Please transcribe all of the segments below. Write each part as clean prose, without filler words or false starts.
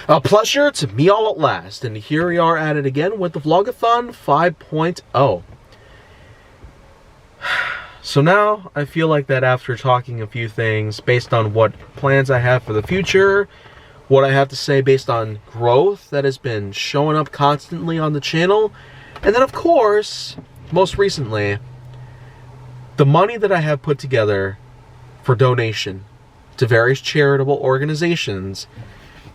A pleasure to me all at last, and here we are at it again with the Vlog-A-Thon 5.0. So now, I feel like that after talking a few things based on what plans I have for the future, what I have to say based on growth that has been showing up constantly on the channel, and then of course, most recently, the money that I have put together for donation to various charitable organizations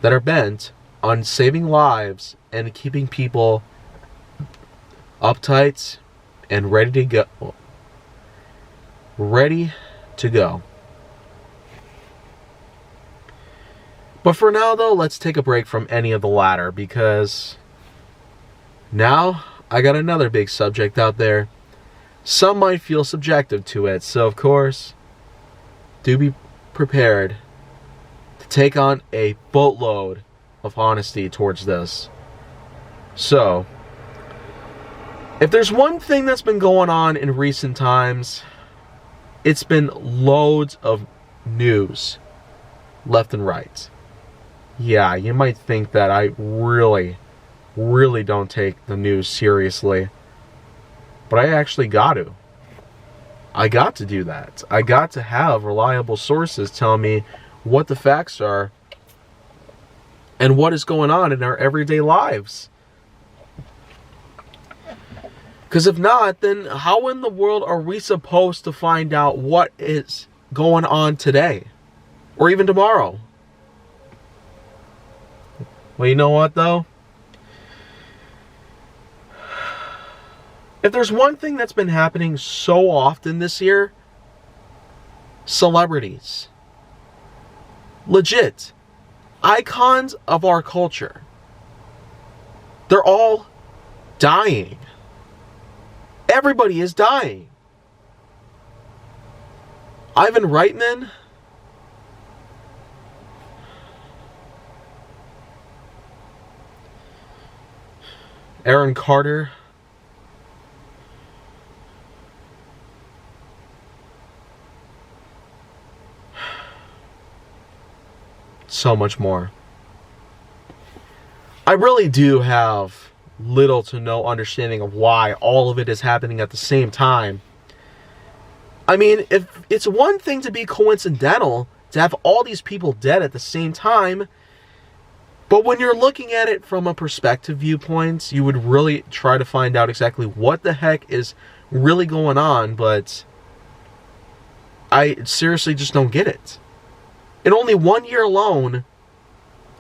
that are bent on saving lives and keeping people uptight and ready to go. But for now though, let's take a break from any of the latter, because now I got another big subject out there. Some might feel subjective to it, so of course, do be prepared to take on a boatload of honesty towards this. So, if there's one thing that's been going on in recent times, it's been loads of news, left and right. Yeah, you might think that I really don't take the news seriously, but I actually got to. I got to do that. I got to have reliable sources tell me what the facts are and what is going on in our everyday lives. Because if not, then how in the world are we supposed to find out what is going on today or even tomorrow? Well, you know what though? If there's one thing that's been happening so often this year, celebrities. Legit. Icons of our culture. They're all dying. Everybody is dying. Ivan Reitman. Aaron Carter. So much more. I really do have little to no understanding of why all of it is happening at the same time. I mean, if it's one thing to be coincidental to have all these people dead at the same time, but when you're looking at it from a perspective viewpoint, you would really try to find out exactly what the heck is really going on, but I seriously just don't get it. In only 1 year alone,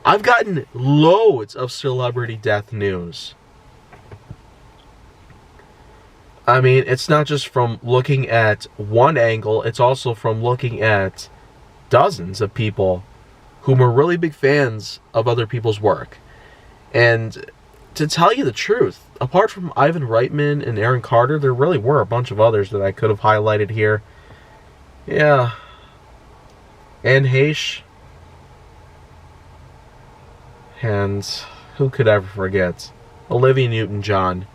I've gotten loads of celebrity death news. I mean, it's not just from looking at one angle, it's also from looking at dozens of people whom are really big fans of other people's work. And to tell you the truth, apart from Ivan Reitman and Aaron Carter, there really were a bunch of others that I could have highlighted here. Yeah. Anne Heche. And who could ever forget? Olivia Newton-John.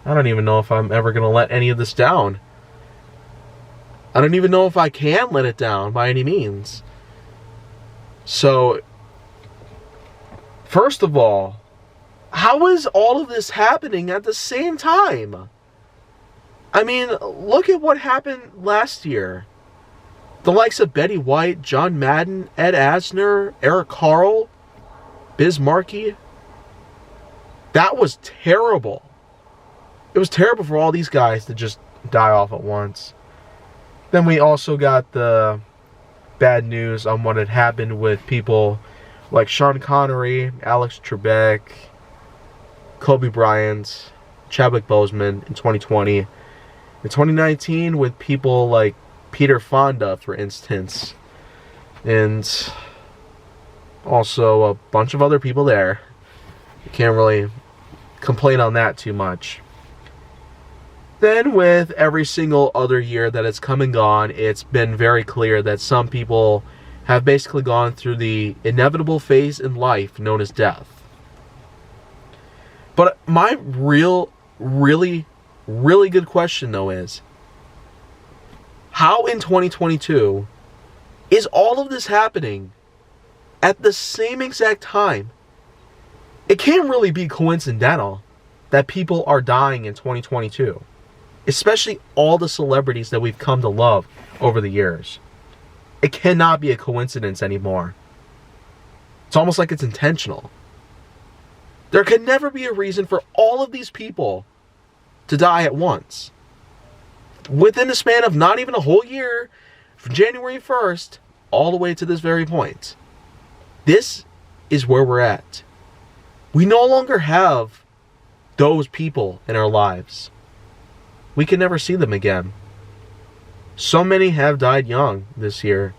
I don't even know if I'm ever going to let any of this down. I don't even know if I can let it down by any means. So, first of all, how is all of this happening at the same time? I mean, look at what happened last year. The likes of Betty White, John Madden, Ed Asner, Eric Carle, Biz Markie. That was terrible. It was terrible for all these guys to just die off at once. Then we also got the bad news on what had happened with people like Sean Connery, Alex Trebek, Kobe Bryant, Chadwick Boseman in 2020. In 2019 with people like Peter Fonda, for instance. And also a bunch of other people there. You can't really complain on that too much. Then with every single other year that it's come and gone, it's been very clear that some people have basically gone through the inevitable phase in life known as death. But my really good question though is, how in 2022 is all of this happening at the same exact time. It can't really be coincidental that people are dying in 2022. Especially all the celebrities that we've come to love over the years. It cannot be a coincidence anymore. It's almost like it's intentional. There can never be a reason for all of these people to die at once. Within the span of not even a whole year, from January 1st, all the way to this very point. This is where we're at. We no longer have those people in our lives. We can never see them again. So many have died young this year.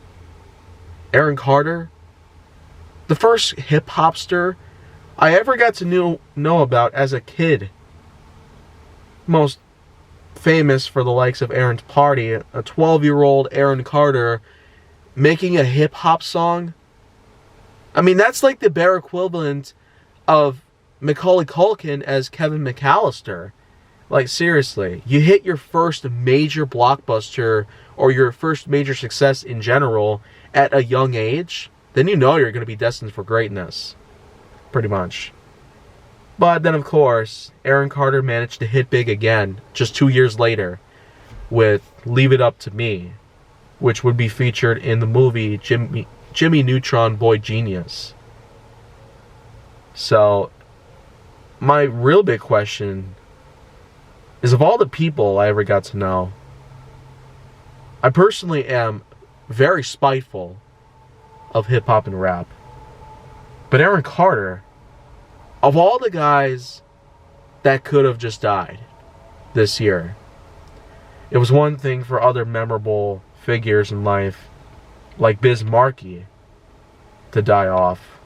Aaron Carter, the first hip-hopster I ever got to know about as a kid. Most famous for the likes of Aaron's Party, a 12-year-old Aaron Carter making a hip-hop song. I mean, that's like the bare equivalent of Macaulay Culkin as Kevin McAllister. Like, seriously, you hit your first major blockbuster or your first major success in general at a young age, then you know you're going to be destined for greatness. Pretty much. But then, of course, Aaron Carter managed to hit big again just 2 years later with Leave It Up to Me, which would be featured in the movie Jimmy Neutron Boy Genius. So, my real big question is, of all the people I ever got to know, I personally am very spiteful of hip-hop and rap. But Aaron Carter, of all the guys that could have just died this year, it was one thing for other memorable figures in life, like Biz Markie, to die off.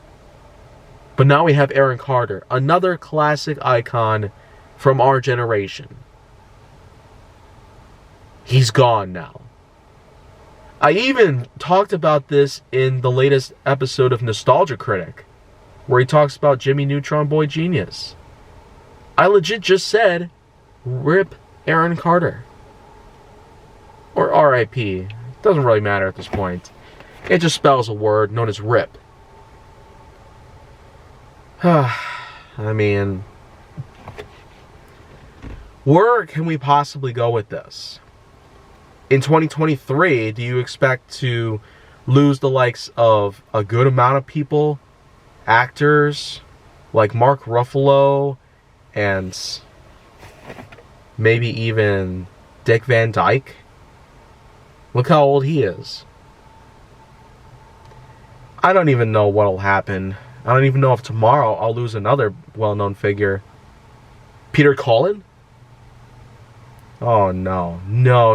But now we have Aaron Carter, another classic icon from our generation. He's gone now. I even talked about this in the latest episode of Nostalgia Critic, where he talks about Jimmy Neutron Boy Genius. I legit just said, RIP Aaron Carter. Or R.I.P. Doesn't really matter at this point. It just spells a word known as RIP. I mean, where can we possibly go with this? In 2023, do you expect to lose the likes of a good amount of people? Actors like Mark Ruffalo and maybe even Dick Van Dyke? Look how old he is. I don't even know what'll happen. I don't even know if tomorrow I'll lose another well-known figure. Peter Cullen? Oh, no. No.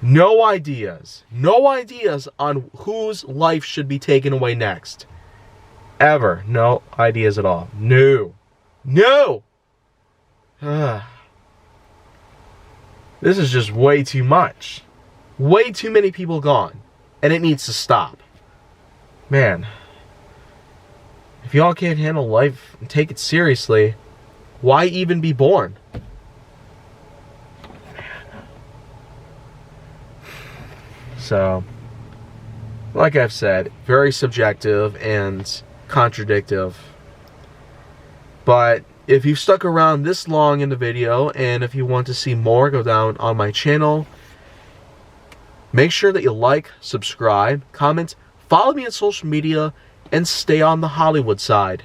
No ideas. No ideas on whose life should be taken away next. Ever. No ideas at all. No. This is just way too much. Way too many people gone. And it needs to stop. Man. If y'all can't handle life and take it seriously, why even be born? So, like I've said, very subjective and contradictive. But if you've stuck around this long in the video, and if you want to see more go down on my channel, make sure that you like, subscribe, comment, follow me on social media, and stay on the Hollywood side.